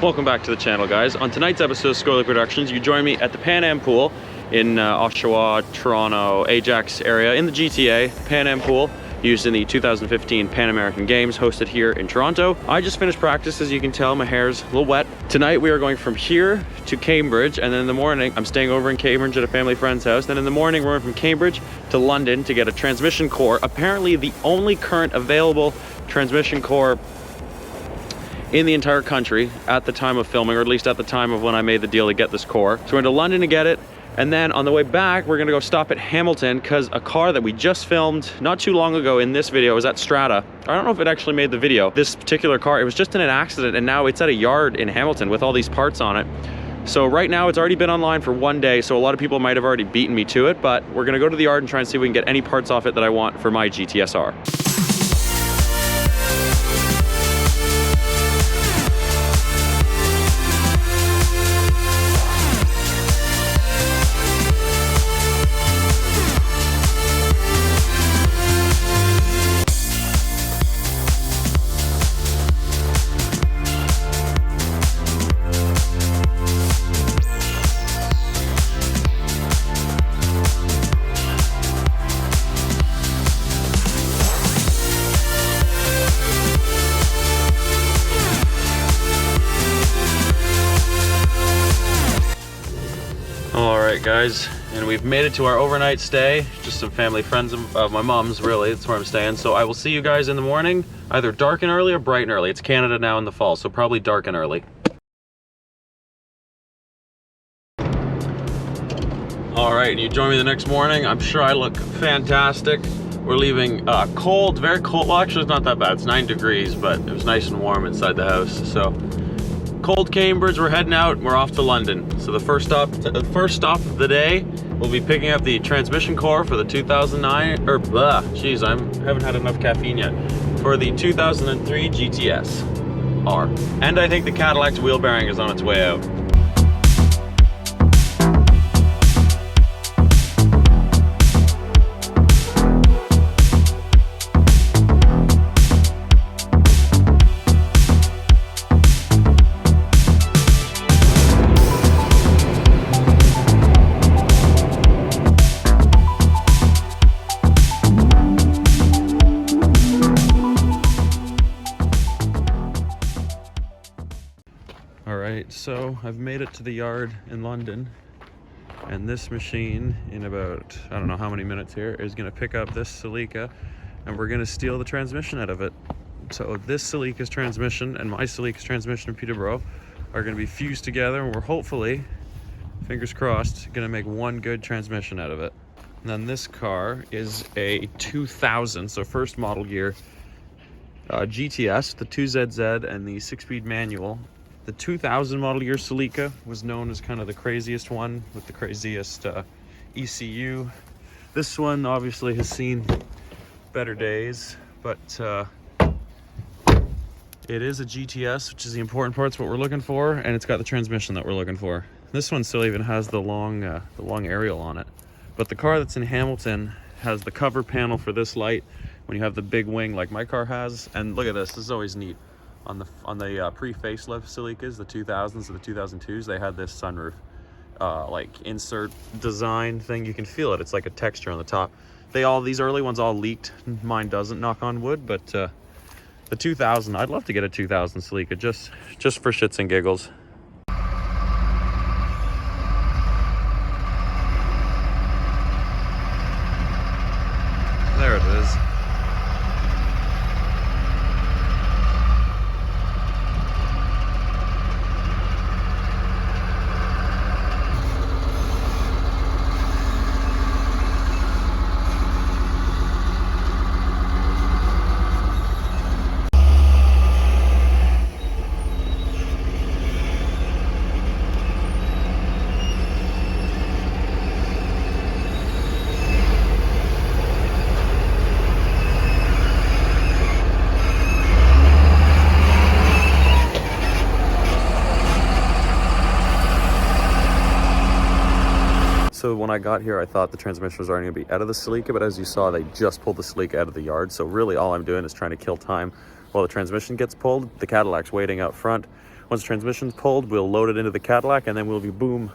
Welcome back to the channel, guys. On tonight's episode of Celica Productions, you join me at the Pan Am pool in Oshawa, Toronto, Ajax area in the GTA. Pan Am pool used in the 2015 Pan American Games, hosted here in Toronto. I just finished practice. As you can tell, my hair's a little wet. Tonight we are going from here to Cambridge, and then in the morning I'm staying over in Cambridge at a family friend's house. Then in the morning we're going from Cambridge to London to get a transmission core, apparently the only current available transmission core in the entire country at the time of filming, or at least at the time of when I made the deal to get this core. So we're going to London to get it, and then on the way back we're going to go stop at Hamilton because a car that we just filmed not too long ago in this video was at Strata. I don't know if it actually made the video. This particular car, it was just in an accident, and now it's at a yard in Hamilton with all these parts on it. So right now it's already been online for one day, so a lot of people might have already beaten me to it, but we're going to go to the yard and try and see if we can get any parts off it that I want for my GTS-R. Alright guys, and we've made it to our overnight stay. Just some family friends of my mom's, really. That's where I'm staying. So I will see you guys in the morning, either dark and early or bright and early. It's Canada now in the fall, so probably dark and early. Alright, and you join me the next morning. I'm sure I look fantastic. We're leaving cold, very cold. Well, actually it's not that bad. It's 9 degrees, but it was nice and warm inside the house. So cold Cambridge, we're heading out, we're off to London. So the first stop of the day, we'll be picking up the transmission core for the 2009, I haven't had enough caffeine yet, for the 2003 GTS-R. And I think the Cadillac's wheel bearing is on its way out. Alright, so I've made it to the yard in London, and this machine in about, I don't know how many minutes here, is going to pick up this Celica, and we're going to steal the transmission out of it. So this Celica's transmission and my Celica's transmission in Peterborough are going to be fused together, and we're hopefully, fingers crossed, going to make one good transmission out of it. And then this car is a 2000, so first model year, GTS, the 2ZZ and the 6-speed manual. The 2000 model year Celica was known as kind of the craziest one with the craziest ECU. This one obviously has seen better days, but it is a GTS, which is the important part. It's what we're looking for, and it's got the transmission that we're looking for. This one still even has the long aerial on it. But the car that's in Hamilton has the cover panel for this light when you have the big wing like my car has. And look at this, this is always neat. On the pre-facelift Celicas, the 2000s or the 2002s, they had this sunroof like insert design thing. You can feel it. It's like a texture on the top. These early ones all leaked. Mine doesn't, knock on wood, but the 2000, I'd love to get a 2000 Celica just for shits and giggles. There it is. So when I got here, I thought the transmission was already going to be out of the Celica, but as you saw, they just pulled the Celica out of the yard. So really all I'm doing is trying to kill time while the transmission gets pulled. The Cadillac's waiting out front. Once the transmission's pulled, we'll load it into the Cadillac and then we'll be boom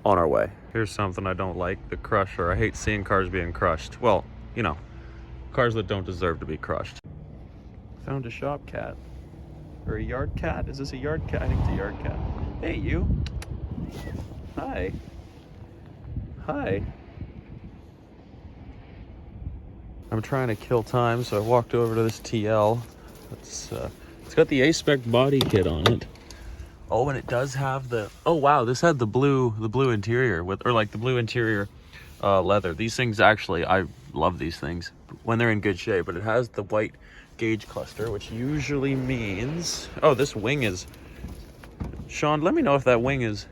on our way. Here's something I don't like, the crusher. I hate seeing cars being crushed. Well, you know, cars that don't deserve to be crushed. Found a shop cat. Or a yard cat? Is this a yard cat? I think it's a yard cat. Hey, you. Hi. Hi. I'm trying to kill time, so I walked over to this TL. It's got the A-Spec body kit on it. Oh, and it does have the, oh wow, this had the blue interior with, or like the blue interior leather. These things actually, I love these things when they're in good shape, but it has the white gauge cluster, which usually means, oh, this wing is, Sean, let me know if that wing is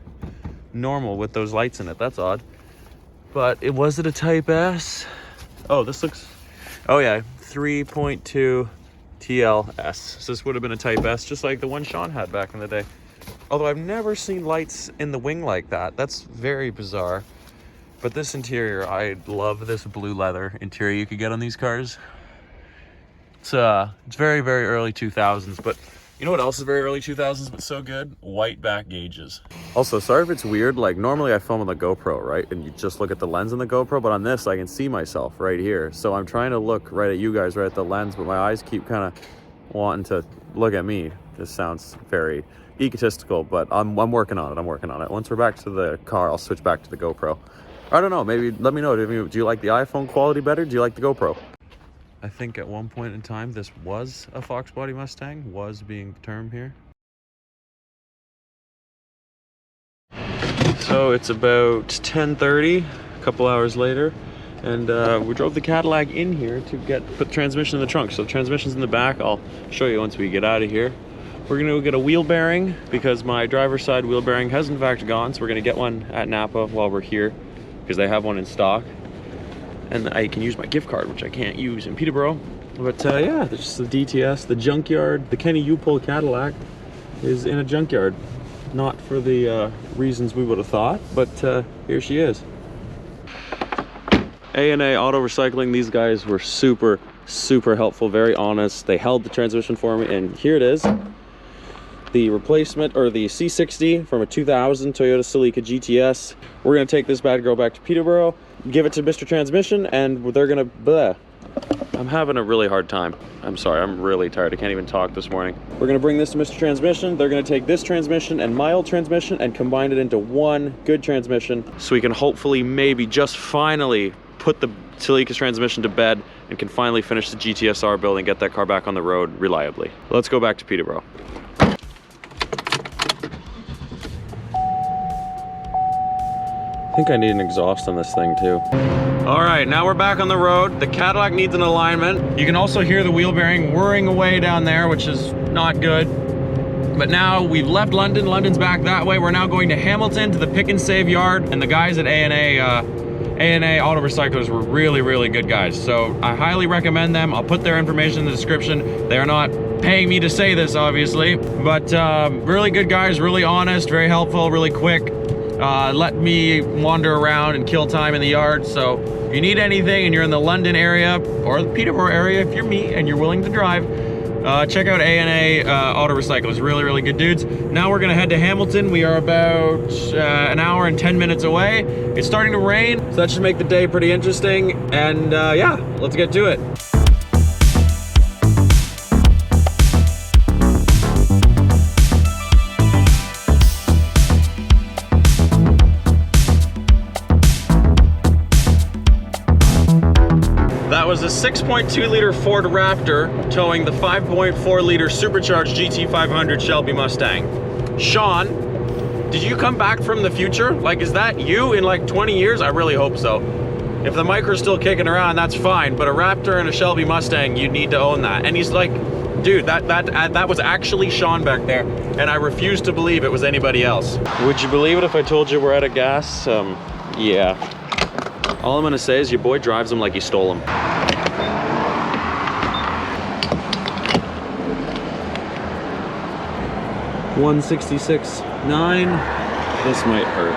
normal with those lights in it. That's odd. But was it a Type S? Oh, this looks, oh yeah, 3.2 TLS. So this would have been a Type S, just like the one Sean had back in the day. Although I've never seen lights in the wing like that. That's very bizarre. But this interior, I love this blue leather interior you could get on these cars. It's very, very early 2000s, but you know what else is very early 2000s but so good? White back gauges. Also, sorry if it's weird, like normally I film on the GoPro, right? And you just look at the lens on the GoPro, but on this I can see myself right here. So I'm trying to look right at you guys, right at the lens, but my eyes keep kind of wanting to look at me. Just sounds very egotistical, but I'm working on it. Once we're back to the car, I'll switch back to the GoPro. I don't know, maybe let me know. Do you like the iPhone quality better? Do you like the GoPro? I think at one point in time, this was a Fox body Mustang, was being the term here. So it's about 10:30, a couple hours later, and we drove the Cadillac in here to put the transmission in the trunk. So the transmission's in the back. I'll show you once we get out of here. We're gonna go get a wheel bearing because my driver's side wheel bearing has in fact gone. So we're gonna get one at Napa while we're here because they have one in stock. And I can use my gift card, which I can't use in Peterborough. But yeah, just the DTS, the Junkyard, the Kenny U-Pull Cadillac is in a junkyard. Not for the reasons we would have thought, but here she is. A&A Auto Recycling, these guys were super, super helpful, very honest. They held the transmission for me, and here it is. The replacement, or the C60 from a 2000 Toyota Celica GTS. We're gonna take this bad girl back to Peterborough, give it to Mr. Transmission, and they're gonna, bleh. I'm having a really hard time. I'm sorry, I'm really tired. I can't even talk this morning. We're gonna bring this to Mr. Transmission. They're gonna take this transmission and my old transmission and combine it into one good transmission so we can hopefully, maybe, just finally put the Celica's transmission to bed and can finally finish the GTS-R build and get that car back on the road reliably. Let's go back to Peterborough. I think I need an exhaust on this thing too. All right, now we're back on the road. The Cadillac needs an alignment. You can also hear the wheel bearing whirring away down there, which is not good. But now we've left London. London's back that way. We're now going to Hamilton to the Pick and Save yard. And the guys at A&A Auto Recyclers were really, really good guys. So I highly recommend them. I'll put their information in the description. They are not paying me to say this, obviously. But really good guys, really honest, very helpful, really quick. Let me wander around and kill time in the yard. So if you need anything and you're in the London area or the Peterborough area, if you're me and you're willing to drive, check out A&A Auto Recyclers. Really, really good dudes. Now we're gonna head to Hamilton. We are about an hour and 10 minutes away. It's starting to rain, so that should make the day pretty interesting. And yeah, let's get to it. That was a 6.2 liter Ford Raptor towing the 5.4 liter supercharged GT500 Shelby Mustang. Sean, did you come back from the future? Like, is that you in like 20 years? I really hope so. If the Micro's still kicking around, that's fine, but a Raptor and a Shelby Mustang, you need to own that. And he's like, dude, that was actually Sean back there, and I refuse to believe it was anybody else. Would you believe it if I told you we're out of gas? Yeah. All I'm gonna say is your boy drives them like he stole them. $166.9. This might hurt.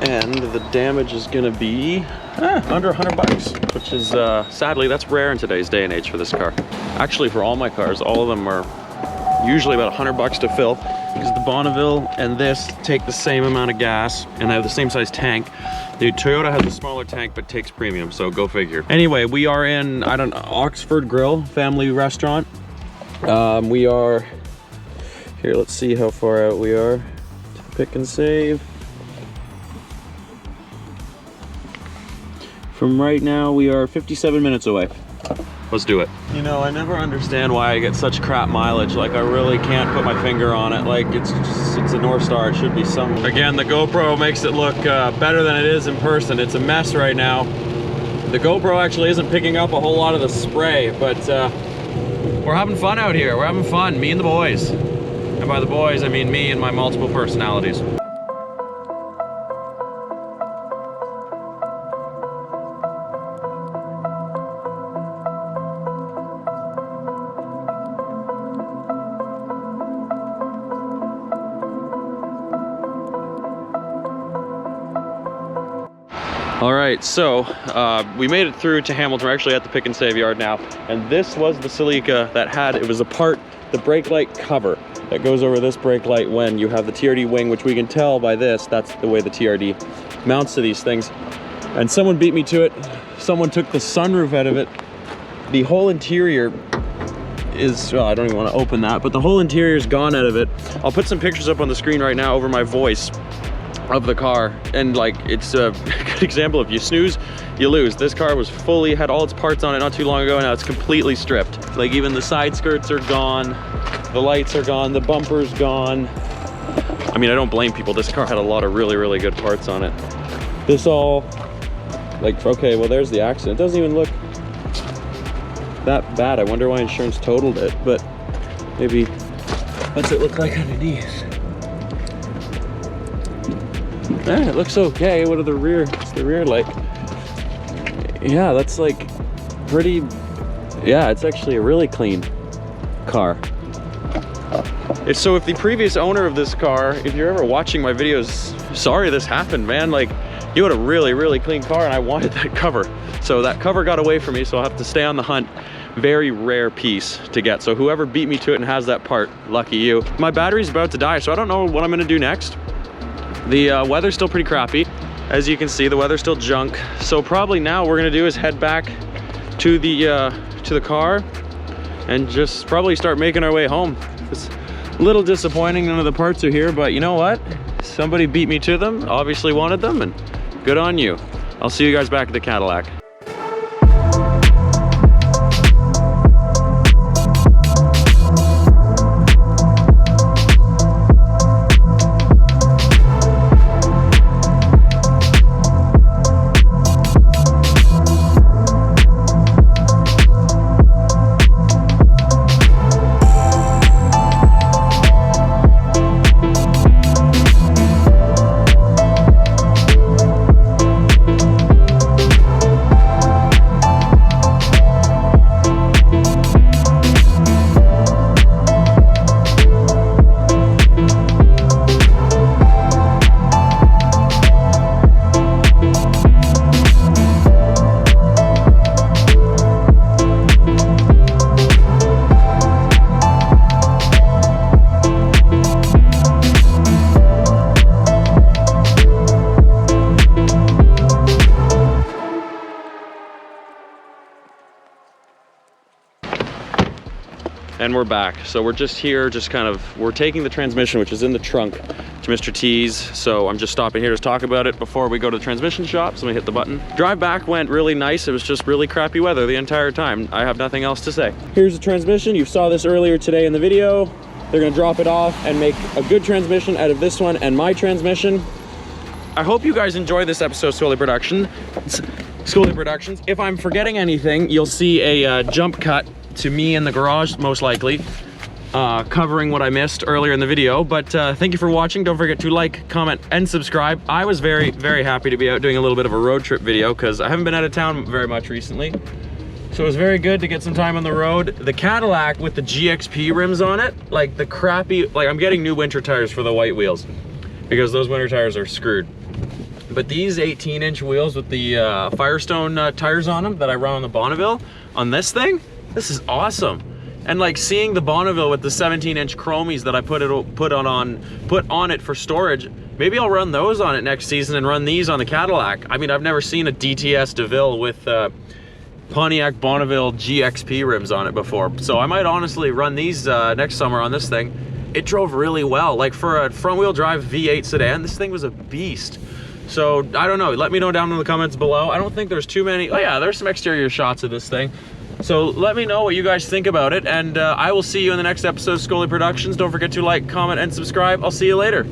And and the damage is gonna be under 100 bucks, which is sadly that's rare in today's day and age for this car. Actually, for all my cars, all of them are usually about 100 bucks to fill, because the Bonneville and this take the same amount of gas and they have the same size tank. The Toyota has a smaller tank but takes premium, so go figure. Anyway, we are in, I don't know, Oxford Grill family restaurant. We are here, let's see how far out we are. Pick and save. From right now, we are 57 minutes away. Let's do it. You know, I never understand why I get such crap mileage. Like, I really can't put my finger on it. Like, it's a North Star. It should be some. Again, the GoPro makes it look better than it is in person. It's a mess right now. The GoPro actually isn't picking up a whole lot of the spray, but we're having fun out here. We're having fun, me and the boys. And by the boys, I mean me and my multiple personalities. All right, so we made it through to Hamilton. We're actually at the Pick and Save yard now, and this was the Celica that had, it was a part, the brake light cover that goes over this brake light when you have the TRD wing, which we can tell by this, that's the way the TRD mounts to these things. And someone beat me to it. Someone took the sunroof out of it. The whole interior is, well, I don't even want to open that, but the whole interior is gone out of it. I'll put some pictures up on the screen right now over my voice of the car, and like, it's a good example. If you snooze, you lose. This car was fully, had all its parts on it not too long ago, and now it's completely stripped. Like, even the side skirts are gone, the lights are gone, the bumper's gone. I mean, I don't blame people. This car had a lot of really, really good parts on it. This all, like, okay, well, there's the accident. It doesn't even look that bad. I wonder why insurance totaled it, but maybe, what's it look like underneath? It looks okay. What are the rear? It's the rear light. Yeah, that's like pretty. Yeah, it's actually a really clean car. So if the previous owner of this car, if you're ever watching my videos, sorry this happened, man. Like, you had a really, really clean car, and I wanted that cover. So that cover got away from me, so I'll have to stay on the hunt. Very rare piece to get. So whoever beat me to it and has that part, lucky you. My battery's about to die, so I don't know what I'm gonna do next. The weather's still pretty crappy. As you can see, the weather's still junk. So probably now what we're gonna do is head back to the car and just probably start making our way home. It's a little disappointing none of the parts are here, but you know what? Somebody beat me to them, obviously wanted them, and good on you. I'll see you guys back at the Cadillac. And we're back. So we're just here, just kind of, we're taking the transmission, which is in the trunk, to Mr. T's. So I'm just stopping here to talk about it before we go to the transmission shop. So let me hit the button. Drive back went really nice. It was just really crappy weather the entire time. I have nothing else to say. Here's the transmission. You saw this earlier today in the video. They're gonna drop it off and make a good transmission out of this one and my transmission. I hope you guys enjoy this episode of Scully Productions. If I'm forgetting anything, you'll see a jump cut to me in the garage, most likely, covering what I missed earlier in the video. But thank you for watching. Don't forget to like, comment, and subscribe. I was very, very happy to be out doing a little bit of a road trip video because I haven't been out of town very much recently. So it was very good to get some time on the road. The Cadillac with the GXP rims on it, like the crappy, like I'm getting new winter tires for the white wheels because those winter tires are screwed. But these 18-inch wheels with the Firestone tires on them that I run on the Bonneville, on this thing, this is awesome. And like seeing the Bonneville with the 17-inch chromies that I put on it for storage, maybe I'll run those on it next season and run these on the Cadillac. I mean, I've never seen a DTS DeVille with Pontiac Bonneville GXP rims on it before. So I might honestly run these next summer on this thing. It drove really well. Like for a front-wheel drive V8 sedan, this thing was a beast. So I don't know, let me know down in the comments below. I don't think there's too many. Oh yeah, there's some exterior shots of this thing. So let me know what you guys think about it, and I will see you in the next episode of Scully Productions. Don't forget to like, comment, and subscribe. I'll see you later.